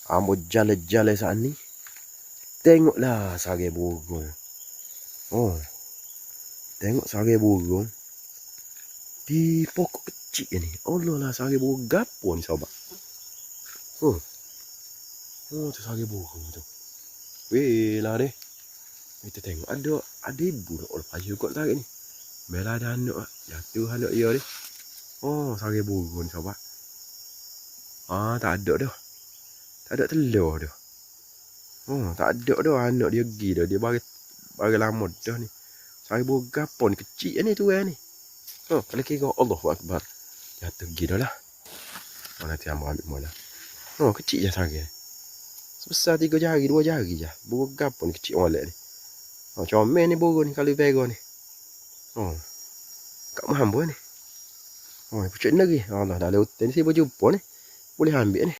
Ambo jalan-jalan saat ni. Tengoklah sarang burung. Oh. Tengok sarang burung. Di pokok kecil ni. Allah lah sarang burung gapo ni sahabat. Oh. Oh tu sarang burung tu. Weh lah deh. Kita tengok ada ibu nak olah payah kot tarik ni. Bela ada anak. Jatuh anak dia ni. Oh sarang burung ni sahabat. Tak ada dah. Tak ada telur dah. Oh, tak ada dah anak dia pergi dah. Dia bagi lama dah ni. Sarang burung gapo ni kecil ni tu ni. Oh, kalau kira Allahu Akbar. Jatuh pergi dah lah. Oh, nanti ambil mula. Oh, kecil je sarang. Sebesar 3 jari, 2 jari je. Burung gapo ni kecil molek ni. Oh, comel ni burung ni kalau vera ni. Oh. Kat maham pun ni. Oh, pucuk negeri. Allah dah lewat ni saya berjumpa ni. Boleh ambil ni.